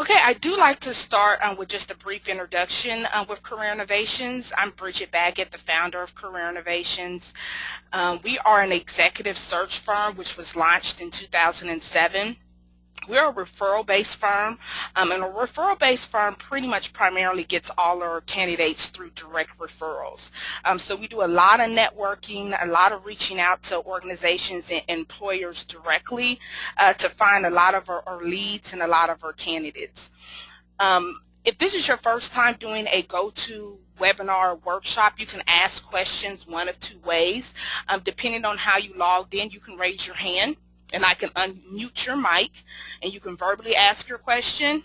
Okay, I do like to start with just a brief introduction with Career Innovations. I'm Bridget Baggett, the founder of Career Innovations. We are an executive search firm which was launched in 2007. We're a referral-based firm, and a referral-based firm pretty much primarily gets all our candidates through direct referrals. So we do a lot of networking, a lot of reaching out to organizations and employers directly to find a lot of our leads and a lot of our candidates. If this is your first time doing a go-to webinar or workshop, you can ask questions one of two ways. Depending on how you logged in, you can raise your hand and I can unmute your mic and you can verbally ask your question,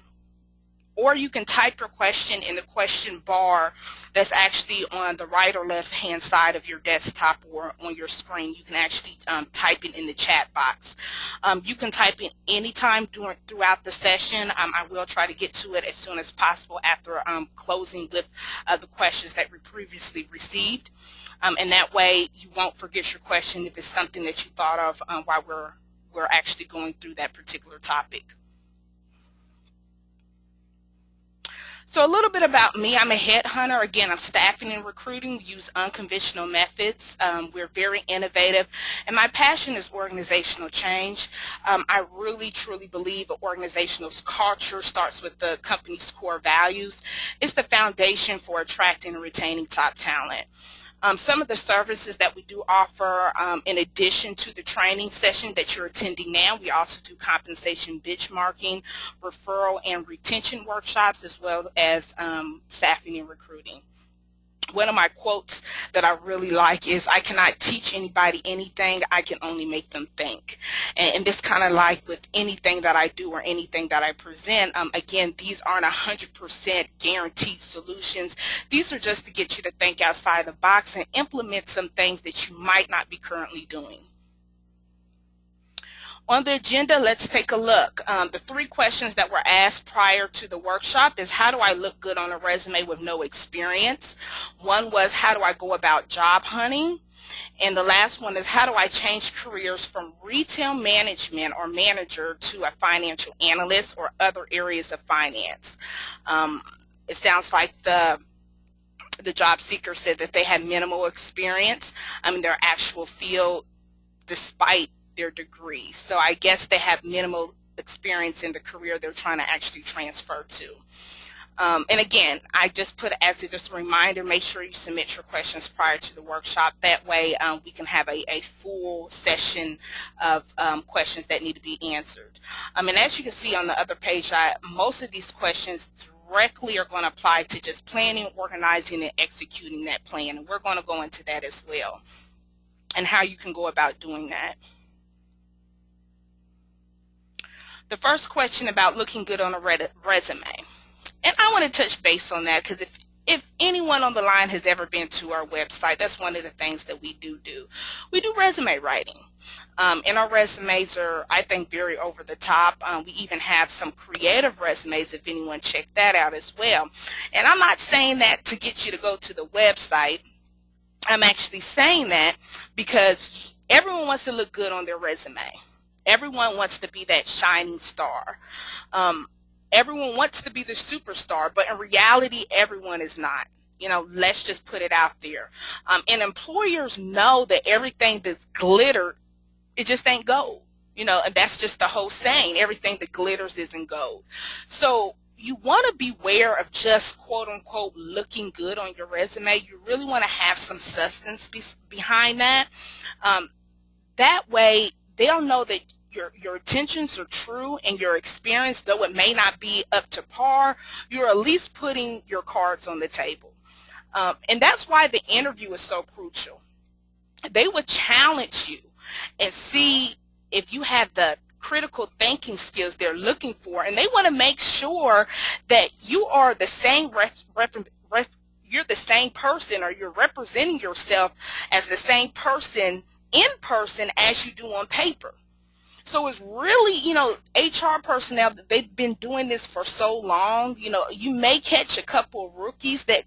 or you can type your question in the question bar that's actually on the right or left hand side of your desktop or on your screen. You can actually type it in the chat box. You can type it anytime throughout the session. I will try to get to it as soon as possible after closing with the questions that we previously received. And that way you won't forget your question if it's something that you thought of while we're actually going through that particular topic. So a little bit about me. I'm a headhunter. Again, I'm staffing and recruiting. We use unconventional methods. We're very innovative. And my passion is organizational change. I really, truly believe an organizational culture starts with the company's core values. It's the foundation for attracting and retaining top talent. Some of the services that we do offer, in addition to the training session that you're attending now, we also do compensation benchmarking, referral and retention workshops, as well as staffing and recruiting. One of my quotes that I really like is, I cannot teach anybody anything, I can only make them think. And this kind of like with anything that I do or anything that I present, again, these aren't 100% guaranteed solutions. These are just to get you to think outside the box and implement some things that you might not be currently doing. On the agenda, let's take a look. The 3 questions that were asked prior to the workshop is, how do I look good on a resume with no experience? One was, how do I go about job hunting? And the last one is, how do I change careers from retail management or manager to a financial analyst or other areas of finance? It sounds like the job seeker said that they had minimal experience in their actual field despite their degree. So I guess they have minimal experience in the career they're trying to actually transfer to. And again, I just put as just a reminder, make sure you submit your questions prior to the workshop. That way we can have a full session of questions that need to be answered. And as you can see on the other page, most of these questions directly are going to apply to just planning, organizing, and executing that plan. And we're going to go into that as well and how you can go about doing that. The first question about looking good on a resume. And I want to touch base on that because if anyone on the line has ever been to our website, that's one of the things that we do. We do resume writing. And our resumes are, I think, very over the top. We even have some creative resumes if anyone checked that out as well. And I'm not saying that to get you to go to the website. I'm actually saying that because everyone wants to look good on their resume. Everyone wants to be that shining star. Everyone wants to be the superstar, but in reality, everyone is not. You know, let's just put it out there. And employers know that everything that's glittered, it just ain't gold. You know, and that's just the whole saying, everything that glitters isn't gold. So you want to beware of just quote unquote looking good on your resume. You really want to have some substance behind that. That way they'll know that your intentions are true and your experience, though it may not be up to par, you're at least putting your cards on the table. And that's why the interview is so crucial. They will challenge you and see if you have the critical thinking skills they're looking for, and they want to make sure that you are the same you're the same person, or you're representing yourself as the same person in person as you do on paper. So it's really, you know, HR personnel, they've been doing this for so long. You know, you may catch a couple of rookies that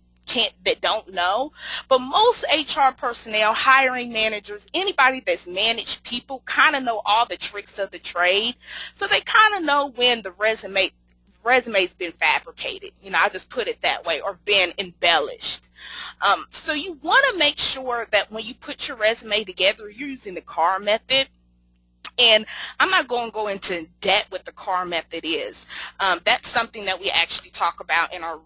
don't know, but most HR personnel, hiring managers, anybody that's managed people kind of know all the tricks of the trade. So they kind of know when the resume's been fabricated. I'll just put it that way, or been embellished. So you want to make sure that when you put your resume together, you're using the CAR method. And I'm not going to go into debt what the CAR method is. That's something that we actually talk about in our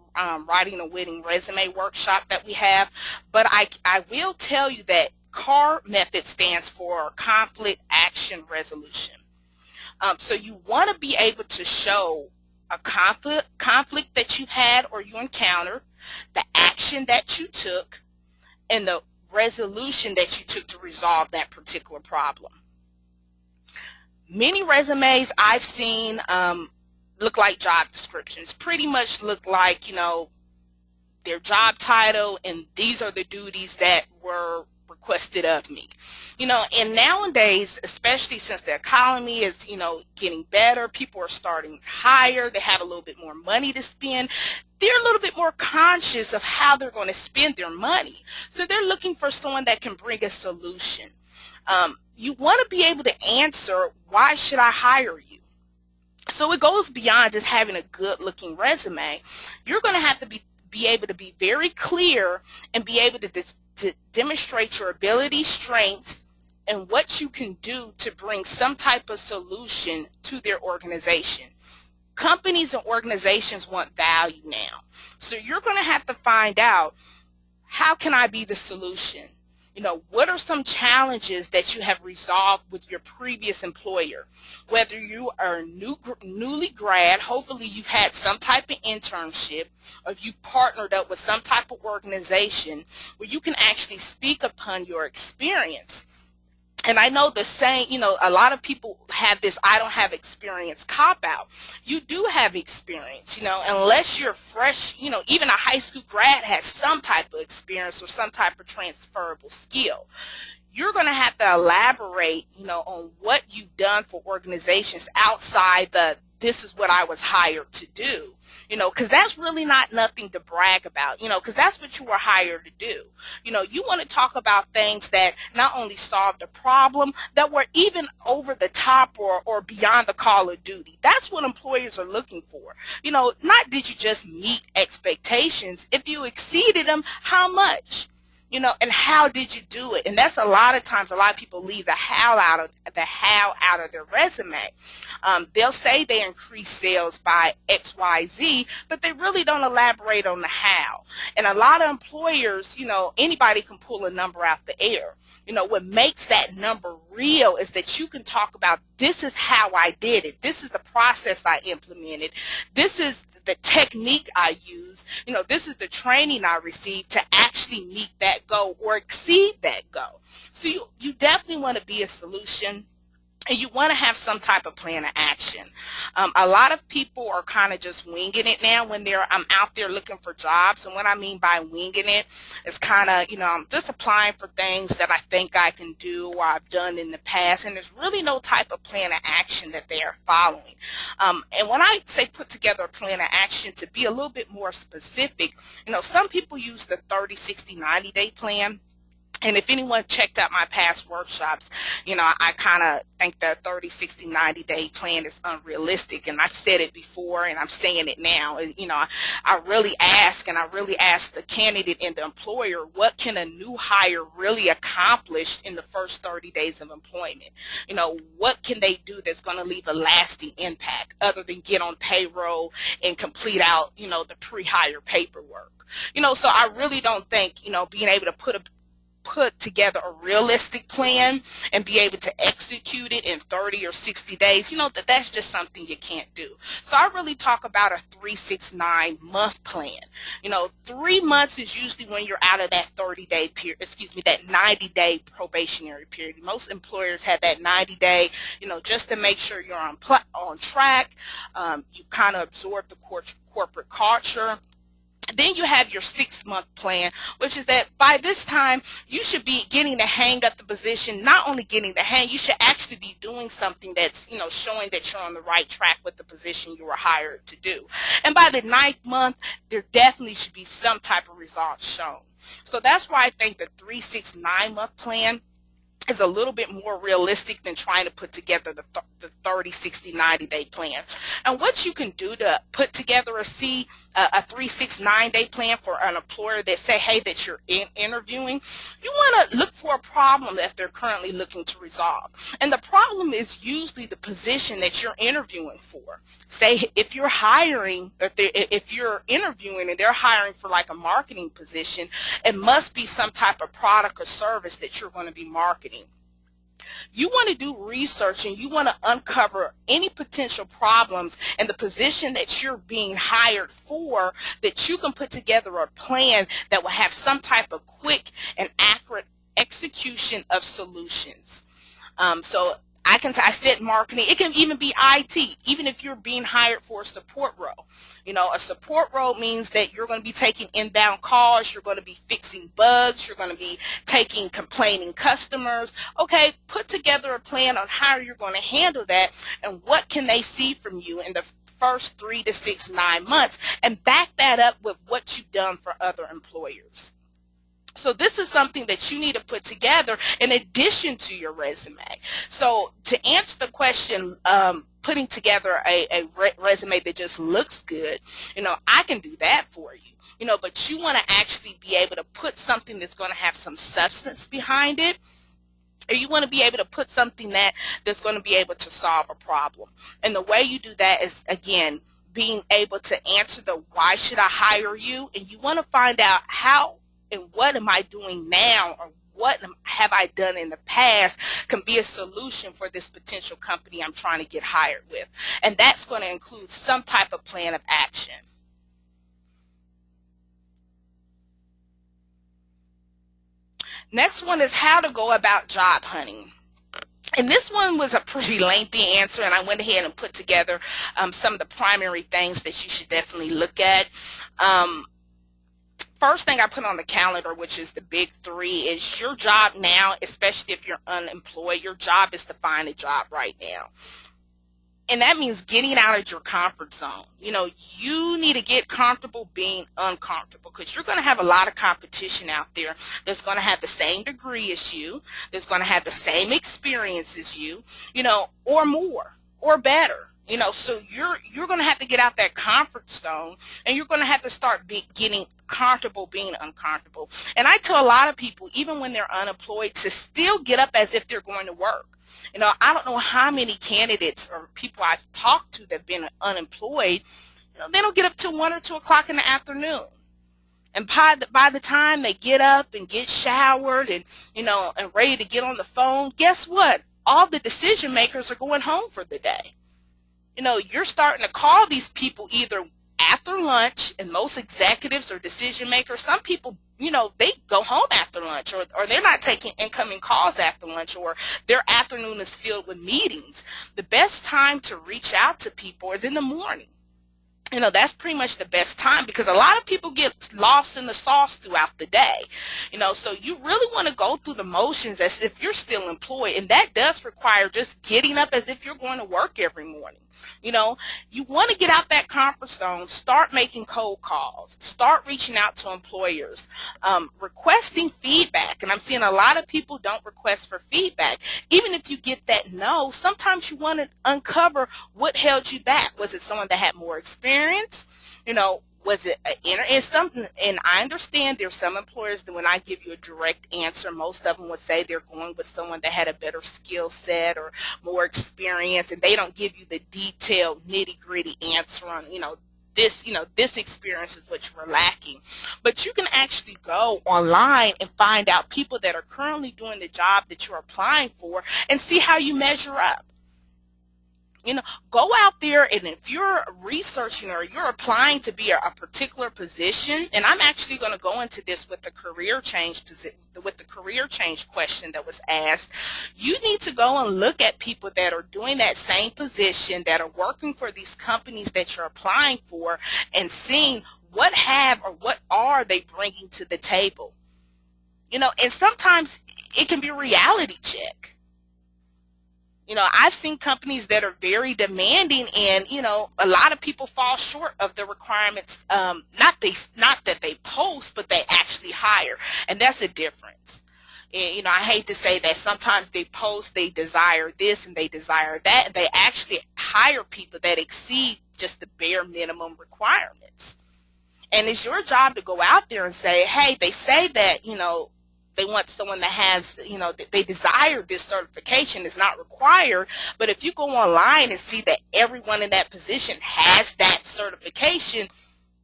Writing a Winning Resume workshop that we have. But I will tell you that CAR method stands for Conflict Action Resolution. So you want to be able to show a conflict that you had or you encountered, the action that you took, and the resolution that you took to resolve that particular problem. Many resumes I've seen look like job descriptions, pretty much look like, their job title, and these are the duties that were requested of me. And nowadays, especially since the economy is, getting better, people are starting higher, they have a little bit more money to spend, they're a little bit more conscious of how they're going to spend their money. So they're looking for someone that can bring a solution. You want to be able to answer, why should I hire you? So it goes beyond just having a good looking resume. You're going to have to be able to be very clear and be able to demonstrate your ability, strengths, and what you can do to bring some type of solution to their organization. Companies and organizations want value now. So you're going to have to find out, how can I be the solution? What are some challenges that you have resolved with your previous employer? Whether you are newly grad, hopefully you've had some type of internship, or if you've partnered up with some type of organization where you can actually speak upon your experience. And I know the saying, a lot of people have this "I don't have experience" cop-out. You do have experience, unless you're fresh, even a high school grad has some type of experience or some type of transferable skill. You're going to have to elaborate, on what you've done for organizations outside this is what I was hired to do, because that's really not nothing to brag about, because that's what you were hired to do. You want to talk about things that not only solved a problem, that were even over the top or beyond the call of duty. That's what employers are looking for. Not did you just meet expectations. If you exceeded them, how much? And how did you do it? And that's a lot of times, a lot of people leave the how out of their resume. They'll say they increased sales by XYZ, but they really don't elaborate on the how. And a lot of employers, anybody can pull a number out the air. What makes that number real is that you can talk about, this is how I did it. This is the process I implemented. This is the technique I use. This is the training I received to actually meet that goal or exceed that goal. So you definitely want to be a solution, and you want to have some type of plan of action. A lot of people are kind of just winging it now when I'm out there looking for jobs. And what I mean by winging it is kind of, I'm just applying for things that I think I can do or I've done in the past, and there's really no type of plan of action that they are following. And when I say put together a plan of action, to be a little bit more specific, some people use the 30, 60, 90-day plan. And if anyone checked out my past workshops, I kind of think the 30, 60, 90-day plan is unrealistic. And I've said it before, and I'm saying it now. I really ask the candidate and the employer, what can a new hire really accomplish in the first 30 days of employment? What can they do that's going to leave a lasting impact other than get on payroll and complete out, the pre-hire paperwork? So I really don't think, being able to put together a realistic plan and be able to execute it in 30 or 60 days, that's just something you can't do. So I really talk about a 3, 6, 9 month plan. 3 months is usually when you're out of that 30-day period, that 90-day probationary period. Most employers have that 90-day, just to make sure you're on track. You kind of absorb the corporate culture. Then you have your 6-month plan, which is that by this time you should be getting the hang of the position. Not only getting the hang, you should actually be doing something that's, showing that you're on the right track with the position you were hired to do. And by the 9th month, there definitely should be some type of results shown. So that's why I think the 3, 6, 9 month plan is a little bit more realistic than trying to put together the 30, 60, 90-day plan. And what you can do to put together a 3, 6, 9-day plan for an employer that say, hey, that you're interviewing, you want to look for a problem that they're currently looking to resolve. And the problem is usually the position that you're interviewing for. Say if you're hiring, if you're interviewing and they're hiring for like a marketing position, it must be some type of product or service that you're going to be marketing. You want to do research and you want to uncover any potential problems in the position that you're being hired for, that you can put together a plan that will have some type of quick and accurate execution of solutions. So I said marketing. It can even be IT, even if you're being hired for a support role. A support role means that you're going to be taking inbound calls, you're going to be fixing bugs, you're going to be taking complaining customers. Okay, put together a plan on how you're going to handle that and what can they see from you in the first 3 to 6, 9 months, and back that up with what you've done for other employers. So this is something that you need to put together in addition to your resume. So to answer the question, putting together a resume that just looks good, I can do that for you. But you want to actually be able to put something that's going to have some substance behind it. Or you want to be able to put something that's going to be able to solve a problem. And the way you do that is, again, being able to answer the why should I hire you? And you want to find out how and what am I doing now, or what have I done in the past can be a solution for this potential company I'm trying to get hired with. And that's going to include some type of plan of action. Next one is how to go about job hunting. And this one was a pretty lengthy answer, and I went ahead and put together some of the primary things that you should definitely look at. First thing I put on the calendar, which is the big 3, is your job now, especially if you're unemployed, your job is to find a job right now. And that means getting out of your comfort zone. You need to get comfortable being uncomfortable, because you're going to have a lot of competition out there that's going to have the same degree as you, that's going to have the same experience as you, or more, or better. So you're going to have to get out that comfort zone, and you're going to have to start getting comfortable being uncomfortable. And I tell a lot of people, even when they're unemployed, to still get up as if they're going to work. I don't know how many candidates or people I've talked to that have been unemployed, they don't get up till 1 or 2 o'clock in the afternoon. And by the time they get up and get showered and ready to get on the phone, guess what? All the decision makers are going home for the day. You're starting to call these people either after lunch, and most executives or decision makers, some people, they go home after lunch, or they're not taking incoming calls after lunch, or their afternoon is filled with meetings. The best time to reach out to people is in the morning. That's pretty much the best time, because a lot of people get lost in the sauce throughout the day. So you really want to go through the motions as if you're still employed, and that does require just getting up as if you're going to work every morning. You want to get out that comfort zone, start making cold calls, start reaching out to employers, requesting feedback. And I'm seeing a lot of people don't request for feedback. Even if you get that no, sometimes you want to uncover what held you back. Was it someone that had more experience? Was it something? And I understand there's some employers that when I give you a direct answer, most of them would say they're going with someone that had a better skill set or more experience, and they don't give you the detailed nitty-gritty answer on, this experience is what you were lacking. But you can actually go online and find out people that are currently doing the job that you're applying for and see how you measure up. Go out there, and if you're researching or you're applying to be a particular position, and I'm actually going to go into this with the career change question that was asked, you need to go and look at people that are doing that same position, that are working for these companies that you're applying for, and seeing what are they bringing to the table. And sometimes it can be a reality check. I've seen companies that are very demanding, and a lot of people fall short of the requirements. Not that they post, but they actually hire, and that's a difference. And, I hate to say that sometimes they post they desire this and they desire that, and they actually hire people that exceed just the bare minimum requirements. And it's your job to go out there and say, hey, they say that, they want someone that has, they desire this certification. It's not required. But if you go online and see that everyone in that position has that certification,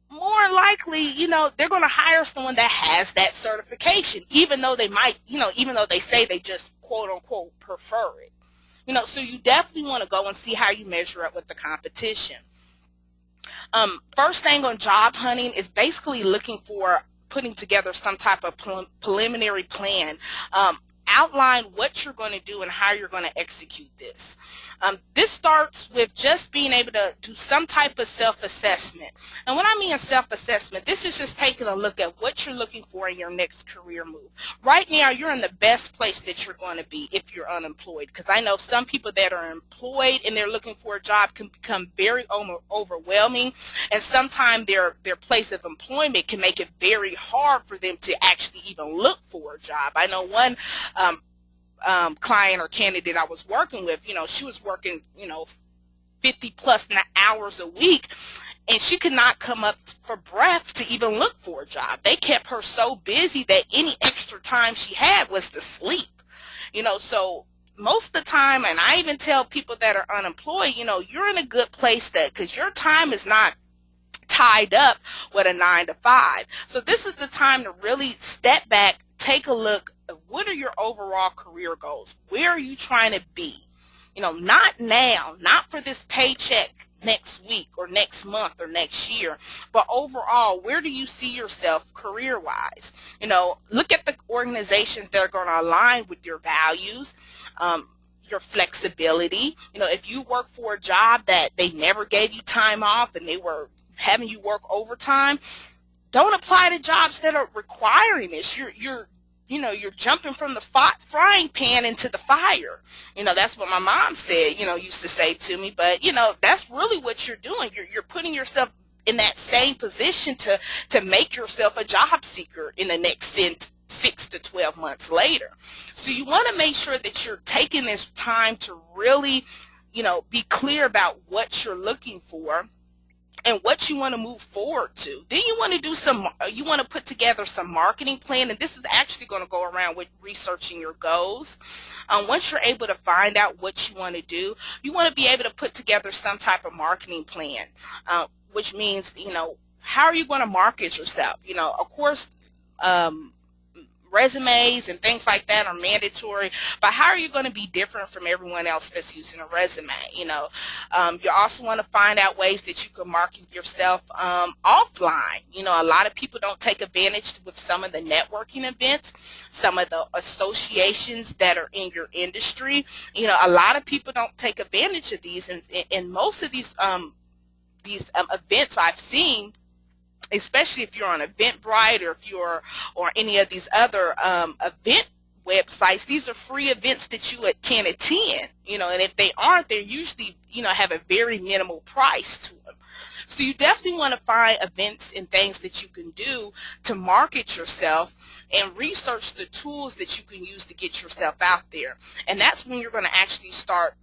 more likely, they're going to hire someone that has that certification, even though they might, even though they say they just quote unquote prefer it. So you definitely want to go and see how you measure up with the competition. First thing on job hunting is basically looking for putting together some type of preliminary plan. Outline what you're going to do and how you're going to execute this. This starts with just being able to do some type of self-assessment. And when I mean self-assessment, this is just taking a look at what you're looking for in your next career move. Right now, you're in the best place that you're going to be if you're unemployed, because I know some people that are employed and they're looking for a job can become very overwhelming, and sometimes their place of employment can make it very hard for them to actually even look for a job. I know one client or candidate I was working with, she was working, 50 plus hours a week, and she could not come up for breath to even look for a job. They kept her so busy that any extra time she had was to sleep. So most of the time, and I even tell people that are unemployed, you're in a good place because your time is not tied up with a 9 to 5. So this is the time to really step back, take a look. What are your overall career goals? Where are you trying to be? Not now, not for this paycheck next week or next month or next year, but overall, where do you see yourself career-wise? Look at the organizations that are going to align with your values, your flexibility. If you work for a job that they never gave you time off and they were having you work overtime, don't apply to jobs that are requiring this. You're jumping from the frying pan into the fire. That's what my mom said, used to say to me. But, that's really what you're doing. You're putting yourself in that same position to make yourself a job seeker in the next 6 to 12 months later. So you want to make sure that you're taking this time to really, be clear about what you're looking for and what you want to move forward to. Then you want to put together some marketing plan, and this is actually going to go around with researching your goals. Once you're able to find out what you want to do, you want to be able to put together some type of marketing plan, which means, how are you going to market yourself? Of course, resumes and things like that are mandatory, but how are you going to be different from everyone else that's using a resume? You also want to find out ways that you can market yourself offline. A lot of people don't take advantage with some of the networking events, some of the associations that are in your industry. A lot of people don't take advantage of these, and most of these events I've seen, especially if you're on Eventbrite or any of these other event websites, these are free events that you can attend, and if they aren't, they're usually, have a very minimal price to them. So you definitely want to find events and things that you can do to market yourself and research the tools that you can use to get yourself out there. And that's when you're going to actually start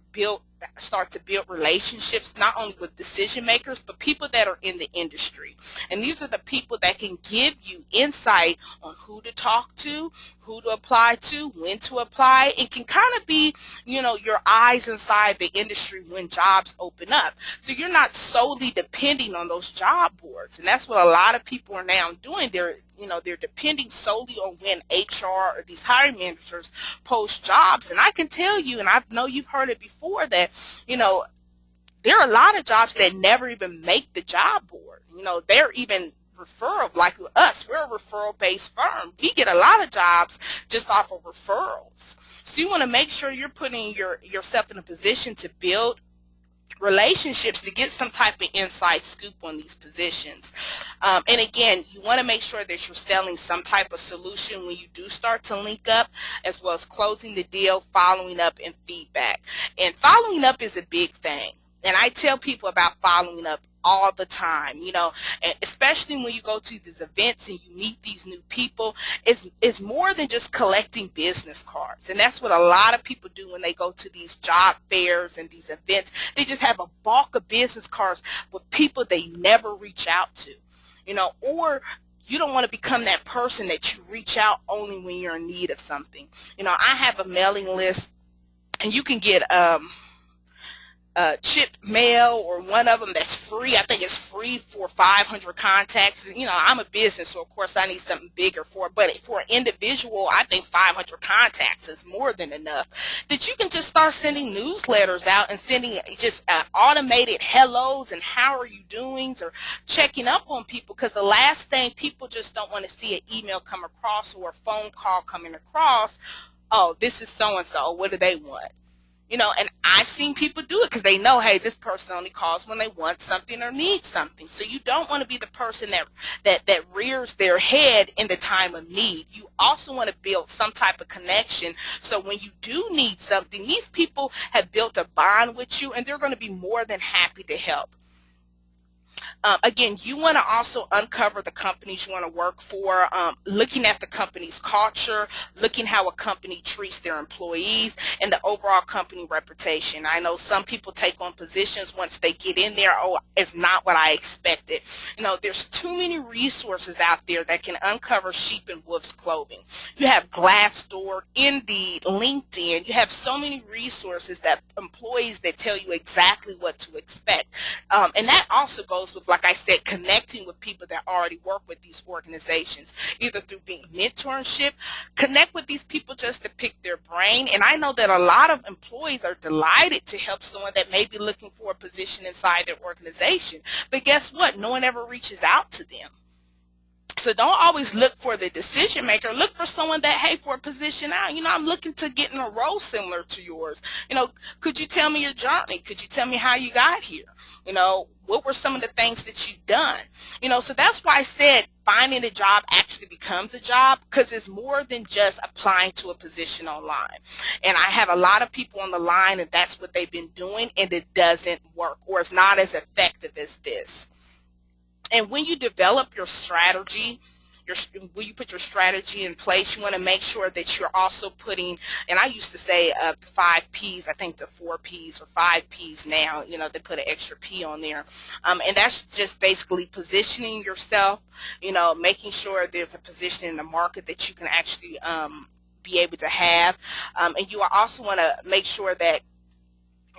to build relationships, not only with decision makers, but people that are in the industry. And these are the people that can give you insight on who to talk to, who to apply to, when to apply, and can kind of be, your eyes inside the industry when jobs open up. So you're not solely depending on those job boards. And that's what a lot of people are now doing. They're depending solely on when HR or these hiring managers post jobs. And I can tell you, and I know you've heard it before, that there are a lot of jobs that never even make the job board. They're even referral, like us, we're a referral-based firm. We get a lot of jobs just off of referrals. So you want to make sure you're putting yourself in a position to build relationships to get some type of inside scoop on these positions. And again, you want to make sure that you're selling some type of solution when you do start to link up, as well as closing the deal, following up, and feedback. And following up is a big thing. And I tell people about following up all the time, and especially when you go to these events and you meet these new people. It's more than just collecting business cards, and that's what a lot of people do when they go to these job fairs and these events. They just have a bulk of business cards with people they never reach out to, or you don't want to become that person that you reach out only when you're in need of something. I have a mailing list, and you can get chip mail, or one of them that's free. I think it's free for 500 contacts. I'm a business, so of course I need something bigger for it. But for an individual, I think 500 contacts is more than enough. That you can just start sending newsletters out and sending just automated hellos and how are you doing, or checking up on people, because the last thing people just don't want to see an email come across or a phone call coming across. Oh, this is so and so. What do they want? And I've seen people do it because they know, hey, this person only calls when they want something or need something. So you don't want to be the person that rears their head in the time of need. You also want to build some type of connection, so when you do need something, these people have built a bond with you, and they're going to be more than happy to help. Again, you want to also uncover the companies you want to work for, looking at the company's culture, looking how a company treats their employees, and the overall company reputation. I know some people take on positions once they get in there, oh, it's not what I expected. There's too many resources out there that can uncover sheep in wolf's clothing. You have Glassdoor, Indeed, LinkedIn. You have so many resources that employees that tell you exactly what to expect. And that also goes with, like I said, connecting with people that already work with these organizations, either through being mentorship. Connect with these people just to pick their brain. And I know that a lot of employees are delighted to help someone that may be looking for a position inside their organization. But guess what? No one ever reaches out to them. So don't always look for the decision maker. Look for someone that, hey, for a position out, I'm looking to get in a role similar to yours. Could you tell me your journey? Could you tell me how you got here? What were some of the things that you've done? So that's why I said finding a job actually becomes a job, because it's more than just applying to a position online. And I have a lot of people on the line, and that's what they've been doing, and it doesn't work, or it's not as effective as this. And when you develop your strategy, when you put your strategy in place, you want to make sure that you're also putting, and I used to say 5 P's, I think the 4 P's or 5 P's now, they put an extra P on there. And that's just basically positioning yourself, making sure there's a position in the market that you can actually be able to have. And you also want to make sure that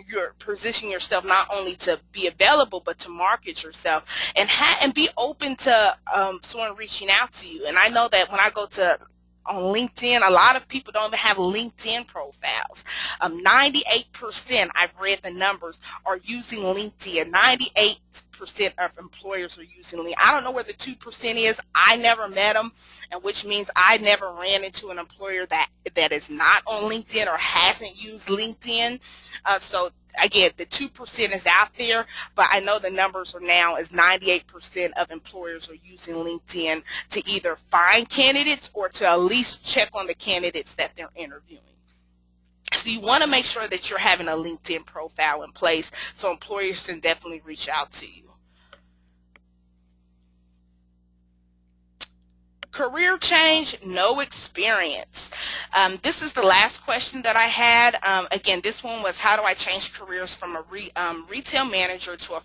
you're positioning yourself not only to be available, but to market yourself, and be open to someone reaching out to you. And I know that when I go to on LinkedIn, a lot of people don't even have LinkedIn profiles. 98%, I've read the numbers, are using LinkedIn. 98% of employers are using LinkedIn. I don't know where the 2% is. I never met them, and which means I never ran into an employer that is not on LinkedIn or hasn't used LinkedIn. So again, the 2% is out there, but I know the numbers are now is 98% of employers are using LinkedIn to either find candidates or to at least check on the candidates that they're interviewing. So you want to make sure that you're having a LinkedIn profile in place so employers can definitely reach out to you. Career change, no experience. This is the last question that I had. Again, this one was, how do I change careers from a retail manager to a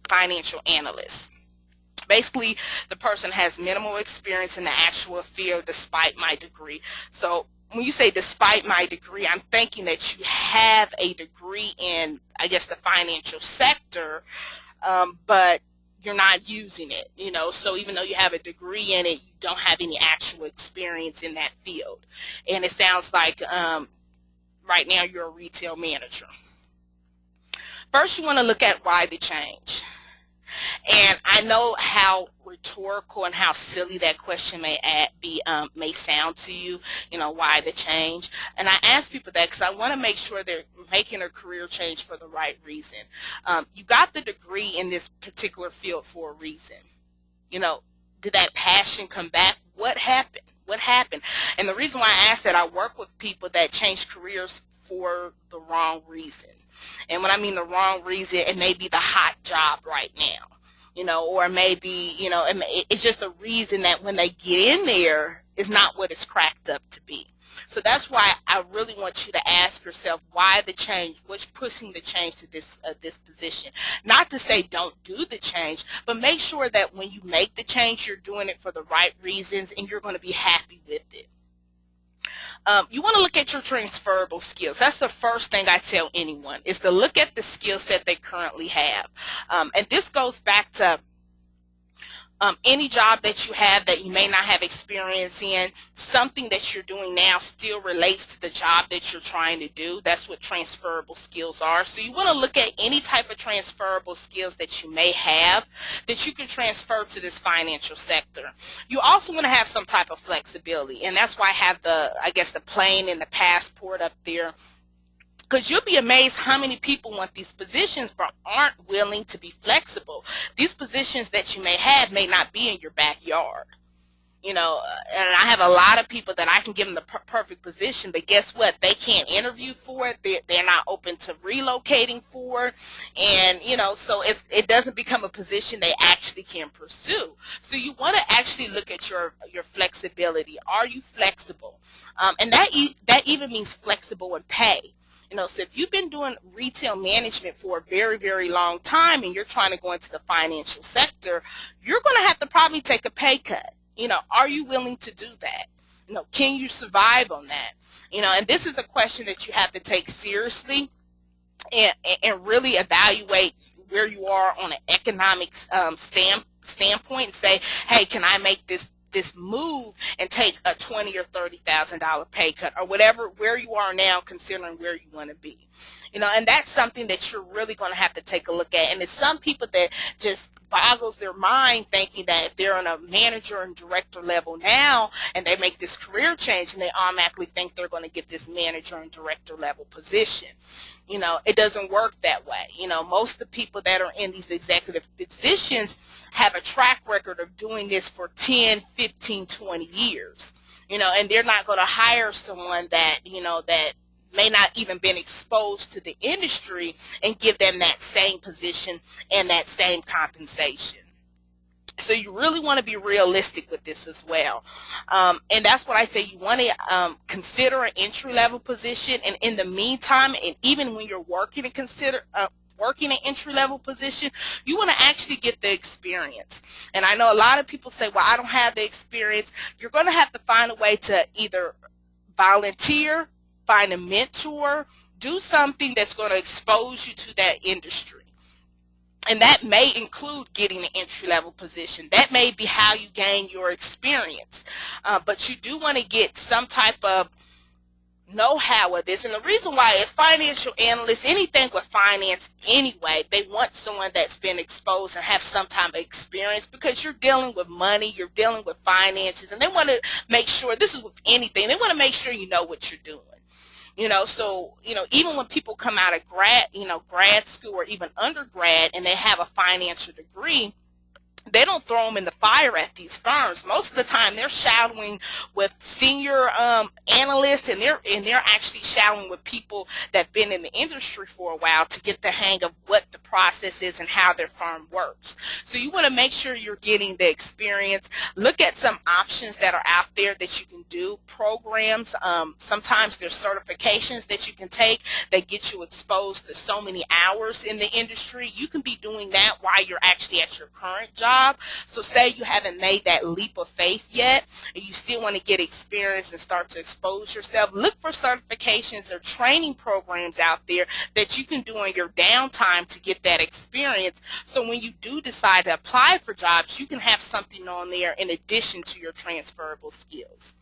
financial analyst? Basically, the person has minimal experience in the actual field despite my degree. So when you say despite my degree, I'm thinking that you have a degree in, I guess, the financial sector, but you're not using it, so even though you have a degree in it, you don't have any actual experience in that field. And it sounds like right now you're a retail manager. First, you want to look at why the change. And I know how rhetorical and how silly that question may sound to you, why the change. And I ask people that because I want to make sure they're making a career change for the right reason. You got the degree in this particular field for a reason. Did that passion come back? What happened? And the reason why I ask that, I work with people that change careers for the wrong reason. And when I mean the wrong reason, it may be the hot job right now, or maybe, it's just a reason that when they get in there is not what it's cracked up to be. So that's why I really want you to ask yourself, why the change? What's pushing the change to this position? Not to say don't do the change, but make sure that when you make the change, you're doing it for the right reasons and you're going to be happy with it. You want to look at your transferable skills. That's the first thing I tell anyone, is to look at the skill set they currently have. And this goes back to any job that you have that you may not have experience in. Something that you're doing now still relates to the job that you're trying to do. That's what transferable skills are. So you want to look at any type of transferable skills that you may have that you can transfer to this financial sector. You also want to have some type of flexibility, and that's why I have the plane and the passport up there, because you'll be amazed how many people want these positions but aren't willing to be flexible. These positions that you may have may not be in your backyard. And I have a lot of people that I can give them the perfect position, but guess what? They can't interview for it. They're not open to relocating for it. And, so it doesn't become a position they actually can pursue. So you want to actually look at your flexibility. Are you flexible? And that even means flexible in pay. So if you've been doing retail management for a very, very long time and you're trying to go into the financial sector, you're going to have to probably take a pay cut. Are you willing to do that? Can you survive on that? And this is a question that you have to take seriously and really evaluate where you are on an economic standpoint and say, hey, can I make this move and take a $20,000 or $30,000 pay cut, or where you are now, considering where you want to be. And that's something that you're really going to have to take a look at. And there's some people that just boggles their mind, thinking that if they're on a manager and director level now and they make this career change and they automatically think they're going to get this manager and director level position. It doesn't work that way. Most of the people that are in these executive positions have a track record of doing this for 10, 15, 20 years. And they're not going to hire someone that, that may not even been exposed to the industry and give them that same position and that same compensation. So you really want to be realistic with this as well. And that's what I say. You want to consider an entry-level position, and in the meantime, and even when you're working to consider working an entry-level position, you want to actually get the experience. And I know a lot of people say, well, I don't have the experience. You're going to have to find a way to either volunteer, find a mentor, do something that's going to expose you to that industry. And that may include getting an entry-level position. That may be how you gain your experience. But you do want to get some type of know-how of this. And the reason why is financial analysts, anything with finance anyway, they want someone that's been exposed and have some type of experience, because you're dealing with money, you're dealing with finances, and they want to make sure, this is with anything, they want to make sure you know what you're doing. So, even when people come out of grad school or even undergrad and they have a financial degree, they don't throw them in the fire at these firms. Most of the time they're shadowing with senior analysts, and they're actually shadowing with people that have been in the industry for a while to get the hang of what the process is and how their firm works. So you want to make sure you're getting the experience. Look at some options that are out there that you can do, programs. Sometimes there's certifications that you can take that get you exposed to so many hours in the industry. You can be doing that while you're actually at your current job. So say you haven't made that leap of faith yet and you still want to get experience and start to expose yourself, look for certifications or training programs out there that you can do on your downtime to get that experience. So when you do decide to apply for jobs, you can have something on there in addition to your transferable skills.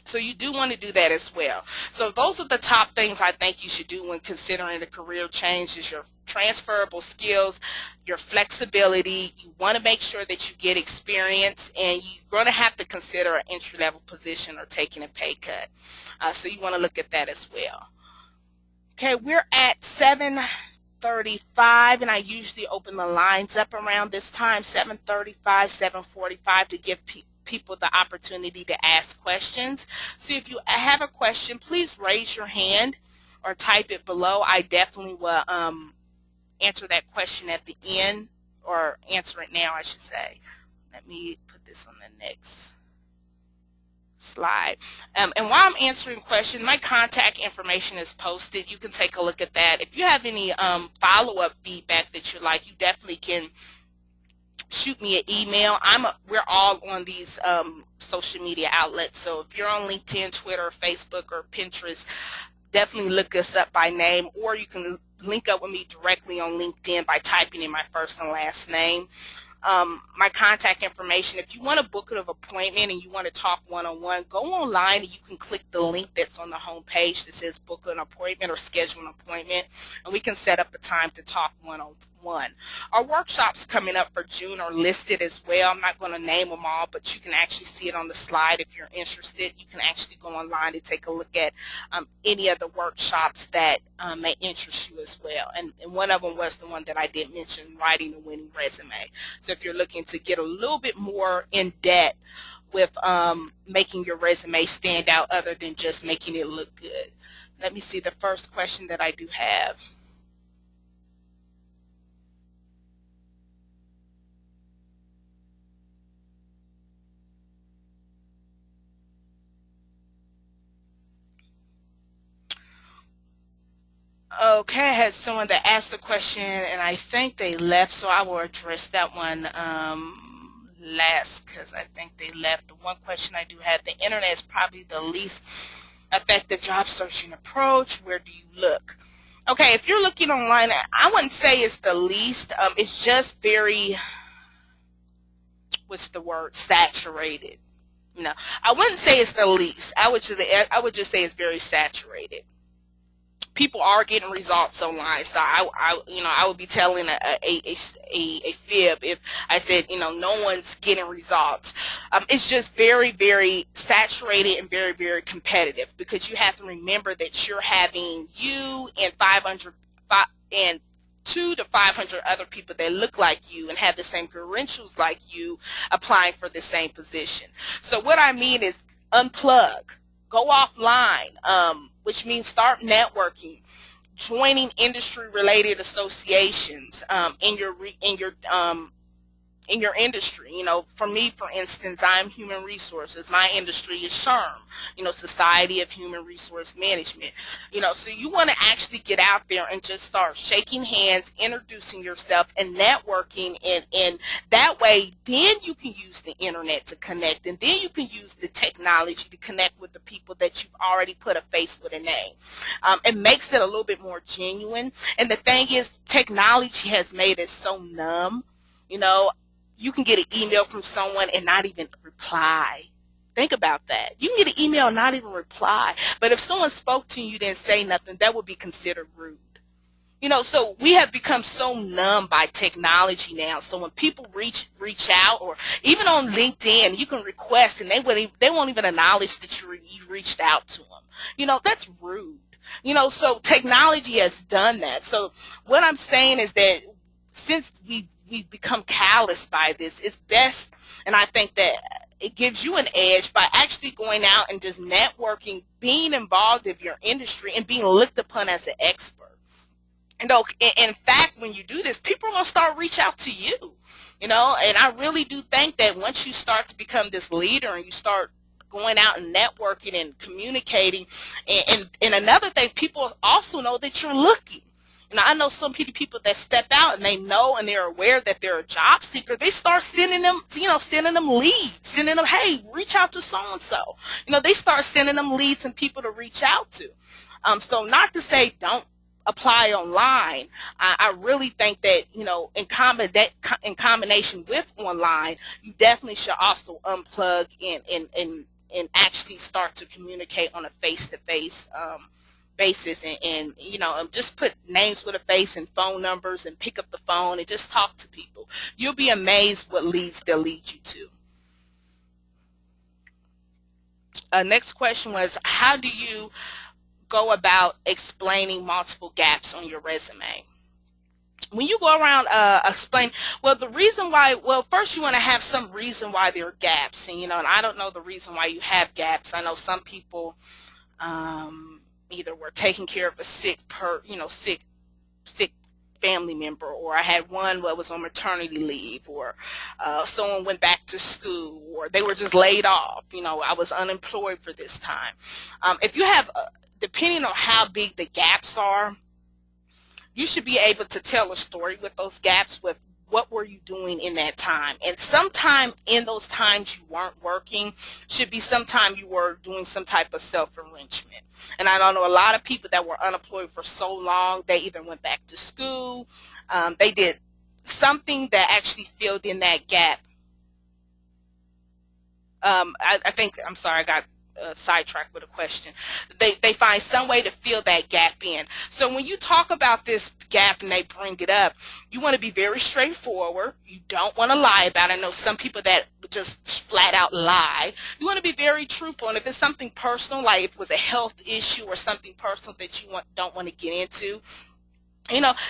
So you do want to do that as well. So those are the top things I think you should do when considering a career change: is your transferable skills, your flexibility. You want to make sure that you get experience, and you're going to have to consider an entry-level position or taking a pay cut. So you want to look at that as well. Okay, we're at 7:35, and I usually open the lines up around this time, 7:35, 7:45, to give people the opportunity to ask questions. So if you have a question, please raise your hand or type it below. I definitely will answer that question at the end, or answer it now, I should say. Let me put this on the next slide. And while I'm answering questions, my contact information is posted. You can take a look at that. If you have any follow-up feedback that you like, you definitely can shoot me an email. We're all on these social media outlets. So if you're on LinkedIn, Twitter, Facebook, or Pinterest, definitely look us up by name, or you can link up with me directly on LinkedIn by typing in my first and last name. My contact information, if you want to book an appointment and you want to talk one-on-one, go online and you can click the link that's on the home page that says book an appointment or schedule an appointment, and we can set up a time to talk one-on-one. Our workshops coming up for June are listed as well. I'm not going to name them all, but you can actually see it on the slide. If you're interested, you can actually go online and take a look at any of the workshops that may interest you as well. And one of them was the one that I did mention, writing a winning resume. So if you're looking to get a little bit more in depth with making your resume stand out other than just making it look good. Let me see the first question that I do have. Okay, I had someone that asked a question and I think they left, so I will address that one last, because I think they left. The one question I do have, the internet is probably the least effective job searching approach. Where do you look? Okay, if you're looking online, I wouldn't say it's the least. It's just very, what's the word, saturated. No, I wouldn't say it's the least. I would just say it's very saturated. People are getting results online, so I would be telling a fib if I said, no one's getting results. It's just very, very saturated and very, very competitive, because you have to remember that you're having you and 2 to 500 other people that look like you and have the same credentials like you applying for the same position. So what I mean is unplug, go offline, which means start networking, joining industry-related associations in your industry. For me, for instance, I'm human resources. My industry is SHRM, Society of Human Resource Management. So you want to actually get out there and just start shaking hands, introducing yourself, and networking, and that way, then you can use the internet to connect, and then you can use the technology to connect with the people that you've already put a face with a name. It makes it a little bit more genuine, and the thing is, technology has made it so numb. You can get an email from someone and not even reply. Think about that. You can get an email and not even reply. But if someone spoke to you, you didn't say nothing, that would be considered rude. So we have become so numb by technology now. So when people reach out, or even on LinkedIn, you can request and they won't even acknowledge that you reached out to them. That's rude. So technology has done that. So what I'm saying is that since we've become callous by this, it's best, and I think that it gives you an edge by actually going out and just networking, being involved in your industry, and being looked upon as an expert. And in fact, when you do this, people are going to start reach out to you, and I really do think that once you start to become this leader and you start going out and networking and communicating, and another thing, people also know that you're looking. I know some people that step out and they know and they're aware that they're a job seeker. They start sending them, sending them leads, sending them, hey, reach out to so-and-so. They start sending them leads and people to reach out to. So not to say don't apply online. I really think that, in combination with online, you definitely should also unplug and actually start to communicate on a face-to-face basis, and just put names with a face and phone numbers and pick up the phone and just talk to people. You'll be amazed what leads they'll lead you to. Next question was, how do you go about explaining multiple gaps on your resume? When you go around explain, the reason why, first you want to have some reason why there are gaps, and I don't know the reason why you have gaps. I know some people either were taking care of a sick family member, or I had one that was on maternity leave, or someone went back to school, or they were just laid off. I was unemployed for this time. If you have, depending on how big the gaps are, you should be able to tell a story with those gaps, with what were you doing in that time. And sometime in those times you weren't working should be sometime you were doing some type of self-enrichment. And I know a lot of people that were unemployed for so long, they either went back to school, they did something that actually filled in that gap. I think, I'm sorry, I got sidetracked with a question. They find some way to fill that gap in. So when you talk about this gap and they bring it up, you want to be very straightforward. You don't want to lie about it. I know some people that just flat out lie. You want to be very truthful. And if it's something personal, like if it was a health issue or something personal that you don't want to get into,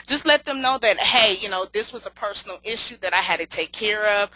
just let them know that, hey, this was a personal issue that I had to take care of.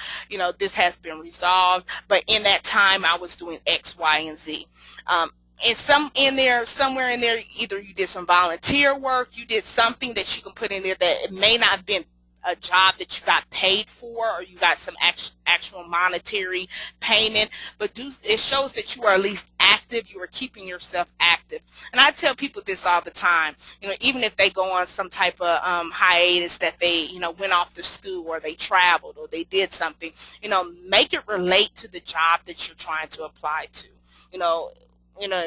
This has been resolved, but in that time I was doing X, Y, and Z. And somewhere in there, either you did some volunteer work, you did something that you can put in there that it may not have been a job that you got paid for, or you got some actual monetary payment, but it shows that you are at least active. You are keeping yourself active. And I tell people this all the time. Even if they go on some type of hiatus, that they went off to school, or they traveled, or they did something, make it relate to the job that you're trying to apply to.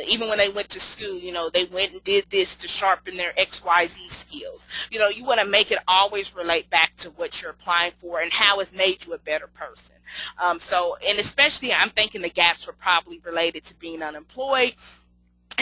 Even when they went to school, they went and did this to sharpen their XYZ skills. You want to make it always relate back to what you're applying for and how it's made you a better person. And especially, I'm thinking the gaps were probably related to being unemployed.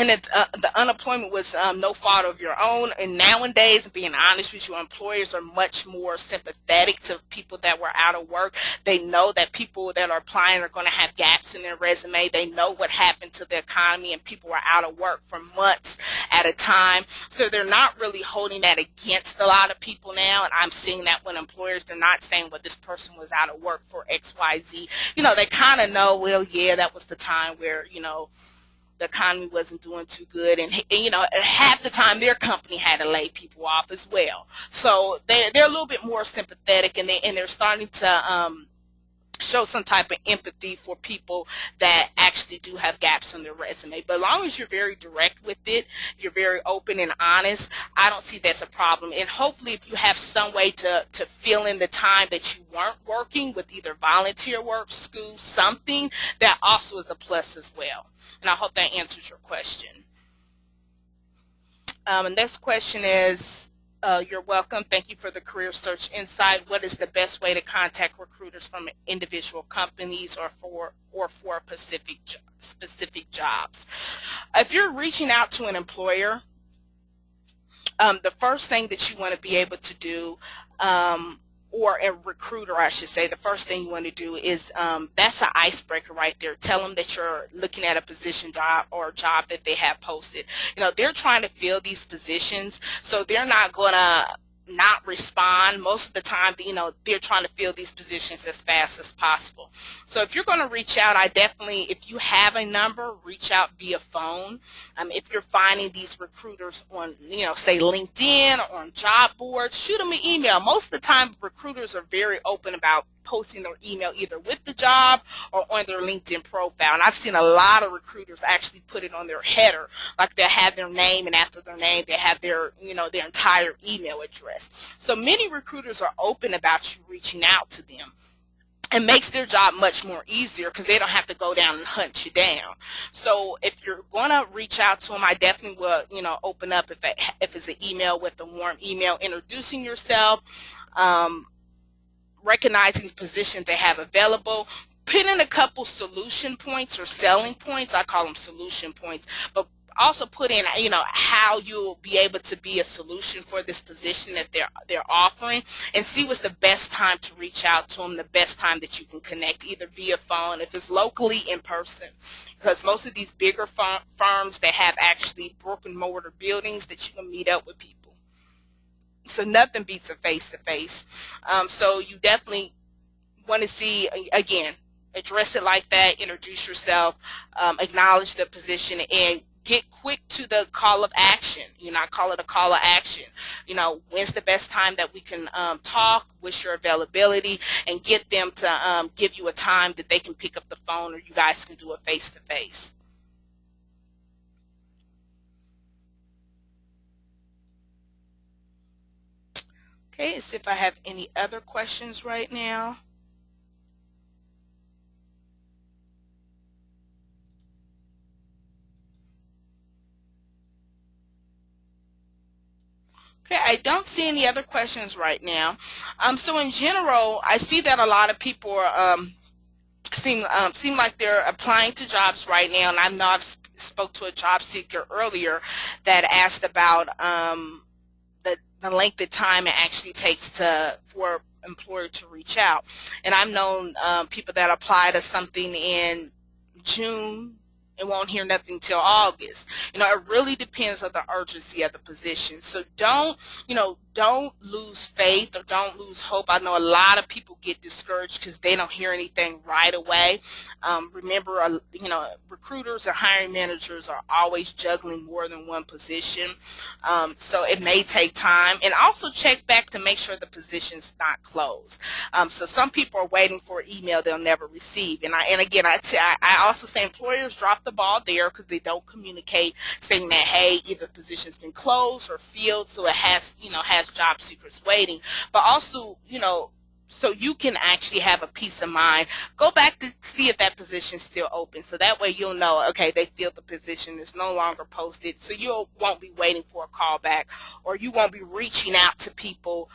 And if the unemployment was no fault of your own. And nowadays, being honest with you, employers are much more sympathetic to people that were out of work. They know that people that are applying are going to have gaps in their resume. They know what happened to the economy, and people were out of work for months at a time. So they're not really holding that against a lot of people now. And I'm seeing that when employers, they're not saying, well, this person was out of work for X, Y, Z. They kind of know, well, yeah, that was the time where, the economy wasn't doing too good, and half the time their company had to lay people off as well. So they're a little bit more sympathetic, and they're starting to show some type of empathy for people that actually do have gaps on their resume. But as long as you're very direct with it, you're very open and honest, I don't see that's a problem. And hopefully, if you have some way to fill in the time that you weren't working with either volunteer work, school, something, that also is a plus as well. And I hope that answers your question. Next question is, you're welcome. Thank you for the career search insight. What is the best way to contact recruiters from individual companies or for specific jobs? If you're reaching out to an employer, the first thing that you want to be able to do, or a recruiter, I should say, the first thing you want to do is, that's an icebreaker right there. Tell them that you're looking at a position job or a job that they have posted. They're trying to fill these positions, so they're not going to not respond. Most of the time, they're trying to fill these positions as fast as possible. So if you're going to reach out, I definitely, if you have a number, reach out via phone. If you're finding these recruiters on, say LinkedIn or on job boards, shoot them an email. Most of the time, recruiters are very open about posting their email either with the job or on their LinkedIn profile. And I've seen a lot of recruiters actually put it on their header, like they'll have their name, and after their name they have their, their entire email address. So many recruiters are open about you reaching out to them. It makes their job much more easier because they don't have to go down and hunt you down. So if you're going to reach out to them, I definitely will, open up if it's an email with a warm email, introducing yourself, recognizing positions they have available, put in a couple solution points or selling points. I call them solution points, but also put in, how you'll be able to be a solution for this position that they're offering, and see what's the best time to reach out to them, the best time that you can connect, either via phone, if it's locally, in person, because most of these bigger firms, they have actually brick and mortar buildings that you can meet up with people. So nothing beats a face-to-face. So you definitely want to see, again, address it like that, introduce yourself, acknowledge the position, and get quick to the call of action. I call it a call of action. When's the best time that we can talk? What's your availability? And get them to give you a time that they can pick up the phone, or you guys can do a face-to-face. Okay, let's see if I have any other questions right now. Okay, I don't see any other questions right now. So in general, I see that a lot of people are, seem like they're applying to jobs right now, and I know spoke to a job seeker earlier that asked about the length of time it actually takes for employer to reach out. And I've known people that apply to something in June and won't hear nothing till August. It really depends on the urgency of the position. So don't lose faith or don't lose hope. I know a lot of people get discouraged because they don't hear anything right away. Remember, recruiters and hiring managers are always juggling more than one position. So it may take time. And also check back to make sure the position's not closed. So some people are waiting for an email they'll never receive. And again, I also say employers drop the ball there because they don't communicate saying that, hey, either the position's been closed or filled, so it has job seekers waiting. But also, so you can actually have a peace of mind, go back to see if that position's still open. So that way you'll know, okay, they filled the position, it's no longer posted, so you won't be waiting for a call back, or you won't be reaching out to people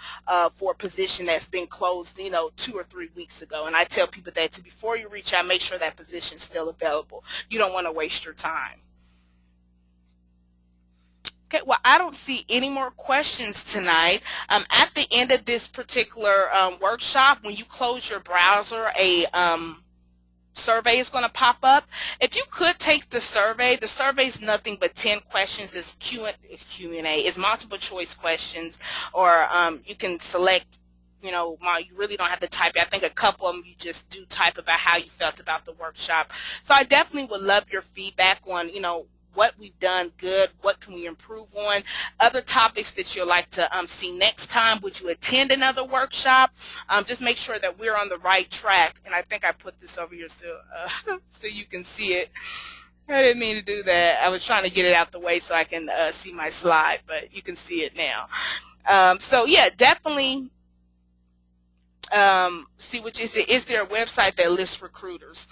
for a position that's been closed, 2 or 3 weeks ago. And I tell people that before you reach out, make sure that position's still available. You don't want to waste your time. Okay, well, I don't see any more questions tonight. At the end of this particular workshop, when you close your browser, a survey is going to pop up. If you could take the survey is nothing but 10 questions. It's Q&A. It's multiple choice questions, or you can select. You really don't have to type it. I think a couple of them you just do type about how you felt about the workshop. So I definitely would love your feedback on, what we've done good, what can we improve on, other topics that you'd like to see next time. Would you attend another workshop? Just make sure that we're on the right track. And I think I put this over here so you can see it. I didn't mean to do that. I was trying to get it out the way so I can see my slide, but you can see it now. So yeah, definitely see what you say. Is there a website that lists recruiters?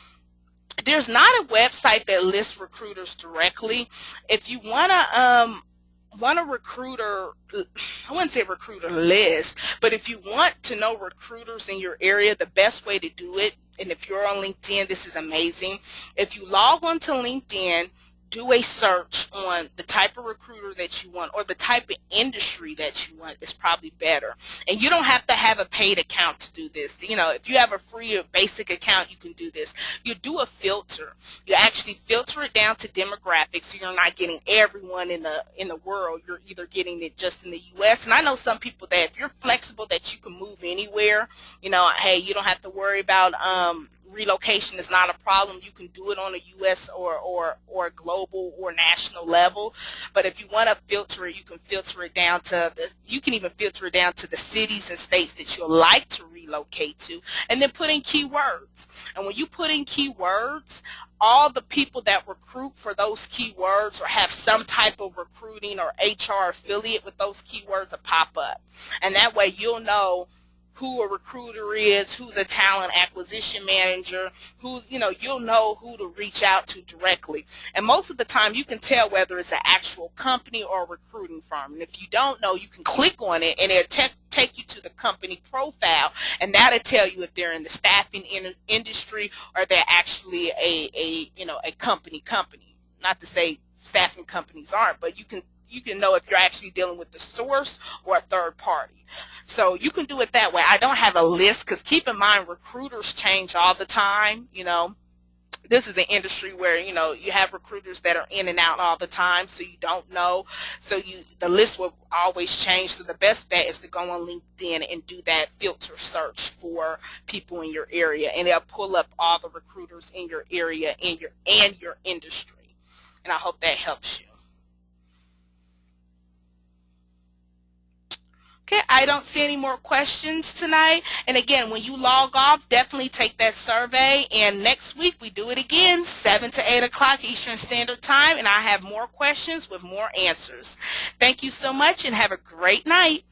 There's not a website that lists recruiters directly. If you want a recruiter, I wouldn't say recruiter list, but if you want to know recruiters in your area, the best way to do it, and if you're on LinkedIn, this is amazing. If you log on to LinkedIn, do a search on the type of recruiter that you want, or the type of industry that you want is probably better. And you don't have to have a paid account to do this. If you have a free or basic account, you can do this. You do a filter. You actually filter it down to demographics, so you're not getting everyone in the world. You're either getting it just in the U.S. And I know some people that if you're flexible, that you can move anywhere. Hey, you don't have to worry about relocation is not a problem. You can do it on a U.S. or global or national level. But if you want to filter it, you can filter it down to you can even filter it down to the cities and states that you'll like to relocate to, and then put in keywords. And when you put in keywords, all the people that recruit for those keywords or have some type of recruiting or HR affiliate with those keywords will pop up. And that way you'll know who a recruiter is, who's a talent acquisition manager, you'll know who to reach out to directly. And most of the time you can tell whether it's an actual company or a recruiting firm. And if you don't know, you can click on it and it'll take you to the company profile, and that'll tell you if they're in the staffing industry or they're actually a company. Not to say staffing companies aren't, but you can know if you're actually dealing with the source or a third party. So you can do it that way. I don't have a list because keep in mind recruiters change all the time. This is the industry where you have recruiters that are in and out all the time, so you don't know. So the list will always change. So the best bet is to go on LinkedIn and do that filter search for people in your area, and it'll pull up all the recruiters in your area and your industry. And I hope that helps you. Okay, I don't see any more questions tonight. And again, when you log off, definitely take that survey. And next week we do it again, 7 to 8 o'clock Eastern Standard Time. And I have more questions with more answers. Thank you so much and have a great night.